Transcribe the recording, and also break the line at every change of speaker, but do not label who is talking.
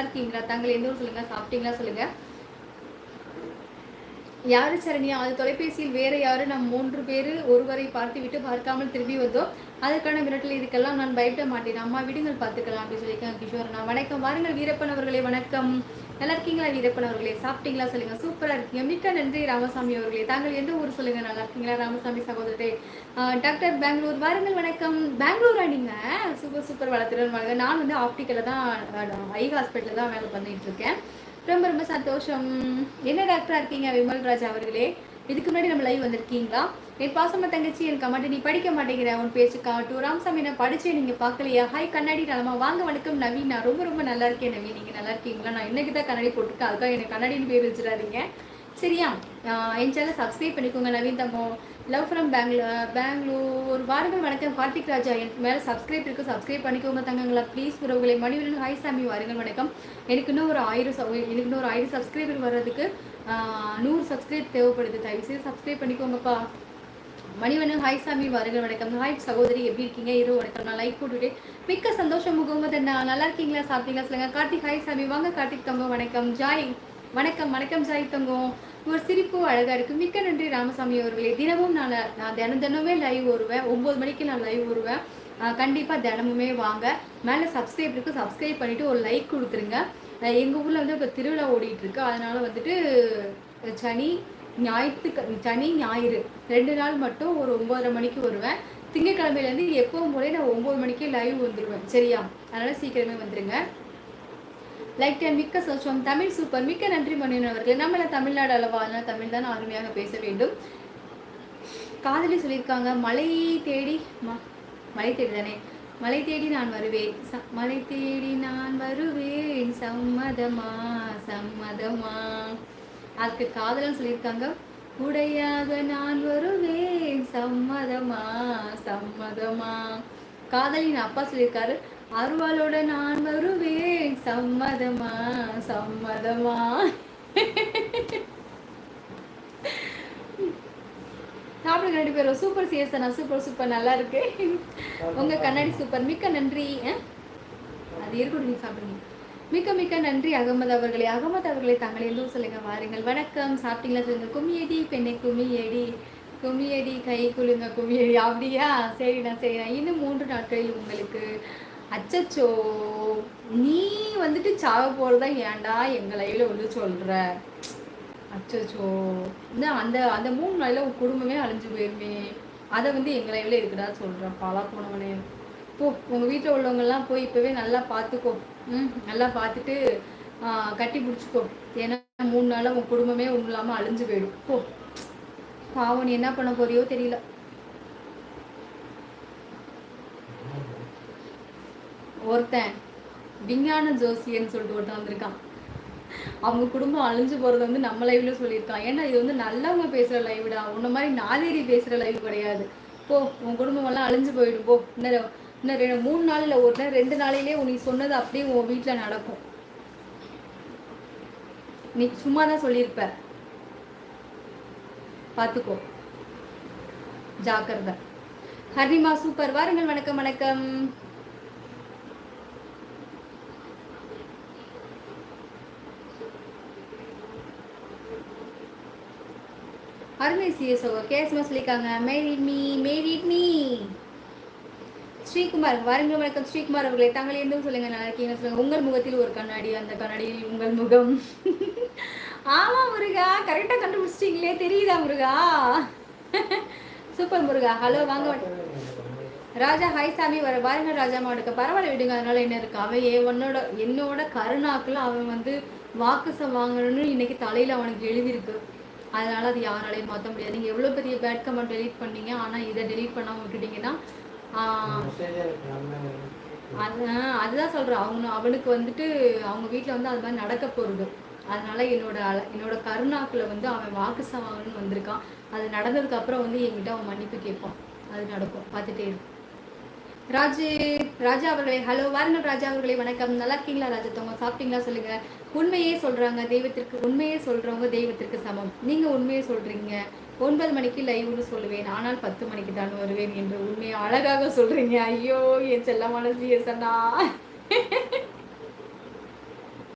இருக்கீங்களா? தாங்கள் எந்த ஊர் சொல்லுங்க, சாப்பிட்டீங்களா சொல்லுங்க. யாரு சரண்யா? அது தொலைபேசியில் வேற யாரு? நம் 3 பேரு ஒருவரை பார்த்துவிட்டு பார்க்காமல் திரும்பி வந்தோம். அதற்கான மிரட்டல். இதுக்கெல்லாம் நான் பயப்பட மாட்டேன். அம்மா விடுங்கள் பார்த்துக்கலாம் அப்படி சொல்லியிருக்காங்க கிஷோரண்ணா. வணக்கம், வாருங்கள் வீரப்பன் அவர்களே. வணக்கம், நல்லா இருக்கீங்களா வீரப்பன் அவர்களே? சாப்பிட்டீங்களா சொல்லுங்க. சூப்பரா இருக்கீங்க, மிக்க நன்றி ராமசாமி அவர்களே. தாங்கள் எந்த ஊர் சொல்லுங்க. நல்லா இருக்கீங்களா ராமசாமி சகோதரரே? டாக்டர் பெங்களூர், வாருங்கள். வணக்கம். பெங்களூரா நீங்க? சூப்பர் சூப்பர், வளர்த்துடன் வாங்க. நான் வந்து ஆப்டிக்கலில் தான், ஐ ஹாஸ்பிட்டலில் தான் வேலை பண்ணிட்டு இருக்கேன். ரொம்ப ரொம்ப சந்தோஷம். என்ன டாக்டரா இருக்கீங்க விமல்ராஜ் அவர்களே? இதுக்கு முன்னாடி நம்ம லைவ் வந்திருக்கீங்களா? என் பாசமா தங்கச்சி, என் கமெண்ட் நீ படிக்க மாட்டேங்கிற, உன் பேச்சு காட்டு ராமசாமி நான் படிச்சே நீங்க பார்க்கலையா? ஹாய் கண்ணாடி நலமா? வாங்க, வணக்கம் நவீன். நான் ரொம்ப ரொம்ப நல்லா இருக்கேன் நவீன், நீங்க நல்லா இருக்கீங்களா? நான் இன்னைக்கு தான் கண்ணாடி போட்டிருக்கேன், அதுக்காக எனக்கு கண்ணாடின்னு பேர் வச்சிடாதீங்க சரியா? என் சேனல் சப்ஸ்கிரைப் பண்ணிக்கோங்க நவீன் தங்கம். லவ் ஃப்ரம் பெங்களூர், வாருங்கள். வணக்கம் கார்த்திக் ராஜா, எனக்கு மேலே சப்ஸ்கிரைப் இருக்குது, சப்ஸ்கிரைப் பண்ணிக்கோங்க தங்கங்களா ப்ளீஸ். உறவுகளை மணிவரன் ஹாய் சாமி, வாருங்கள். வணக்கம். எனக்கு இன்னும் ஒரு 1000 சப்ஸ்கிரைபர் வர்றதுக்கு 100 சப்ஸ்கிரைப் தேவைப்படுது. தயவுசெய்து சப்ஸ்கிரைப் பண்ணிக்கோங்கப்பா. மணிவண்ணன் ஹாய் சாமி, வாருங்கள். வணக்கம். ஹாய் சகோதரி, எப்படி இருக்கீங்க? இரவு வணக்கம். நான் லைக் போட்டுவிட்டு மிக்க சந்தோஷம். முகமது அண்ணா நல்லா இருக்கீங்களா? சாப்பிட்டீங்களா சொல்லுங்க. கார்த்திக் ஹாய் சாமி, வாங்க கார்த்திக் தங்கம். வணக்கம். ஜாய் வணக்கம். வணக்கம் ஜாய் தங்கம், ஒரு சிரிப்பு அழகா இருக்கு, மிக்க நன்றி ராமசாமி அவர்களே. தினமும் நான் தினமே லைவ் வருவேன், 9 மணிக்கு நான் லைவ் வருவேன். கண்டிப்பாக தினமுமே வாங்க. மேலே சப்ஸ்கிரைப் இருக்கு, சப்ஸ்கிரைப் பண்ணிவிட்டு ஒரு லைக் கொடுத்துருங்க. எங்கள் ஊரில் வந்து இப்போ திருவிழா ஓடிட்டு இருக்கு, அதனால வந்துட்டு சனி ஞாயிறு 2 நாள் மட்டும் ஒரு 9:30 மணிக்கு வருவேன். திங்கட்கிழமையிலேருந்து எப்பவும் போல நான் 9 மணிக்கு லைவ் வந்துடுவேன் சரியா? அதனால் சீக்கிரமே வந்துடுங்க. லைக் டைம், மிக்க சந்தோஷம். தமிழ் சூப்பர், மிக்க நன்றி மணியன் அவர்களே. நம்மள தமிழ்நாடு அளவா, அதனால் தமிழ் தான் அருமையாக பேச வேண்டும். காதலி சொல்லியிருக்காங்க, மலை தேடி தானே, மலை தேடி நான் வருவேன், மலை தேடி நான் வருவேன், சம்மதமா சம்மதமா. அதுக்கு காதலன் சொல்லியிருக்காங்க, உடையாக நான் வருவேன், சம்மதமா சம்மதமா. காதலின் அப்பா சொல்லியிருக்காரு, அருவாளோட நான் வருவேன், சம்மதமா சம்மதமா. சாப்பிடுங்க 2 பேரும். சூப்பர் சிஎஸ்னா, சூப்பர் சூப்பர், நல்லா இருக்கு உங்க கண்ணாடி சூப்பர், மிக்க நன்றி. அது இருக்கட்டும், நீங்க சாப்பிடுங்க. மிக்க மிக்க நன்றி அகமது அவர்களே. அகமது அவர்களே, தங்களை எந்த சொல்லுங்க. வாருங்கள். வணக்கம். சாப்பிட்டீங்களா சொல்லுங்க. கும்மியடி பெண்ணை கும்மியடி, கும்மியடி கை குலுங்க கும்மியடி. அப்படியா? சரிண்ணா சரிண்ணா. இன்னும் 3 நாட்களில் உங்களுக்கு. அச்சச்சோ, நீ வந்துட்டு சாவ போறதா ஏன்டா எங்க லைவ்ல வந்து சொல்ற? அச்சோ, அந்த அந்த 3 நாளில் உன் குடும்பமே அழிஞ்சு போயிருமே, அதை வந்து எங்க லைவ்ல இருக்குடா சொல்றேன். பாலா போனவனே போ, உங்க வீட்டில் உள்ளவங்கெல்லாம் போய் இப்பவே நல்லா பார்த்துக்கோ. நல்லா பார்த்துட்டு கட்டி பிடிச்சிக்கோ. ஏன்னா 3 நாளில் உன் குடும்பமே ஒன்றும் இல்லாமல் அழிஞ்சு போயிடும். போ பாவம், நீ என்ன பண்ண போறியோ தெரியல. ஒருத்தன் விஞ்ஞான ஜோசியன்னு சொல்லிட்டு ஒருத்தன் வந்திருக்கான். அவங்க குடும்பம் அழிஞ்சு போகிறத வந்து நம்ம லைவ்ல சொல்லியிருக்கான். ஏன்னா இது வந்து நல்லவங்க பேசுகிற லைவ்டா, உன்ன மாதிரி நாதேரி பேசுகிற லைவ் கிடையாது. போ, உன் குடும்பம் எல்லாம் அழிஞ்சு போயிடும். போ, இன்னும் 3 நாளில் ஒரு நாள் 2 நாளையிலே நீ சொன்னது அப்படியே உன் வீட்டில் நடக்கும். நீ சும்மா தான் சொல்லியிருப்ப, பார்த்துக்கோ, ஜாக்கிரதை. ஹரிமா சூப்பர், வாருங்கள். வணக்கம் வணக்கம். அருமை சிஎஸ்ஓ கேஸ்மா சொல்லியிருக்காங்க, மேரிட் மீ. ஸ்ரீகுமார், வாருங்கள். வணக்கம் ஸ்ரீகுமார் அவர்களே. தாங்கள் எந்த சொல்லுங்க. நல்லா இருக்கீங்க சொல்லுங்க. உங்கள் முகத்தில் ஒரு கண்ணாடி, அந்த கண்ணாடியில் உங்கள் முகம். ஆமா முருகா, கரெக்டாக கண்டுபிடிச்சிட்டீங்களே, தெரியுதா முருகா? சூப்பர் முருகா. ஹலோ, வாங்க. ராஜா ஹாய் சாமி, வாருங்க ராஜா மாடுக்க. பரவாயில்ல விடுங்க, அதனால என்ன இருக்கு. அவன் என்னோட கருணாக்குல அவன் வந்து வாக்குசை வாங்கணும்னு இன்னைக்கு தலையில அவனுக்கு எழுதியிருக்கு. அதனால அது யாராலையும் மாற்ற முடியாது. நீங்கள் எவ்வளோ பெரிய பேட் கமெண்ட் டெலீட் பண்ணீங்க, ஆனால் இதை டெலீட் பண்ணாமல் விட்டுட்டீங்கன்னா அதுதான் சொல்கிறேன். அவனுக்கு வந்துட்டு அவங்க வீட்டில் வந்து அது மாதிரி நடக்க போகிறது. அதனால என்னோட கருணாக்கில் வந்து அவன் வாக்குசை வாங்கணும்னு வந்திருக்கான். அது நடந்ததுக்கு அப்புறம் வந்து என்கிட்ட அவன் மன்னிப்பு கேட்பான். அது நடக்கும், பார்த்துட்டே இருக்கும். ராஜா அவர்களே ஹலோ, வாருங்கள் ராஜா அவர்களே. வணக்கம். நல்லா இருக்கீங்களா ராஜத்தவங்க? சாப்பிட்டீங்களா சொல்லுங்க. உண்மையே சொல்றாங்க தெய்வத்திற்கு, உண்மையே சொல்றவங்க தெய்வத்திற்கு சமம். நீங்க உண்மையே சொல்றீங்க. 9 மணிக்கு லைவ்னு சொல்லுவேன், ஆனால் 10 மணிக்கு தான் வருவேன் என்று உண்மையை அழகாக சொல்றீங்க. ஐயோ, என் செல்லமான சிஎஸ்அண்ணா,